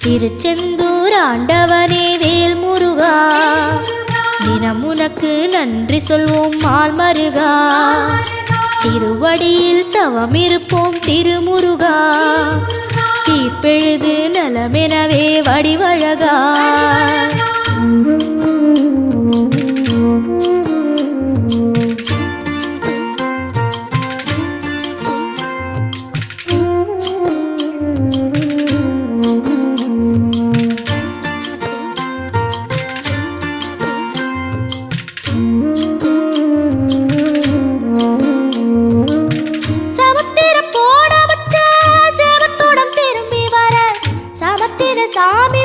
திருச்செந்தூர் ஆண்டவனே வேல் முருகா, தினம் உனக்கு நன்றி சொல்வோம் மால் மருகா. திருவடியில் தவம் இருப்போம் திருமுருகா, தீப்பெழுது நலமெனவே வடிவழகா. சாமி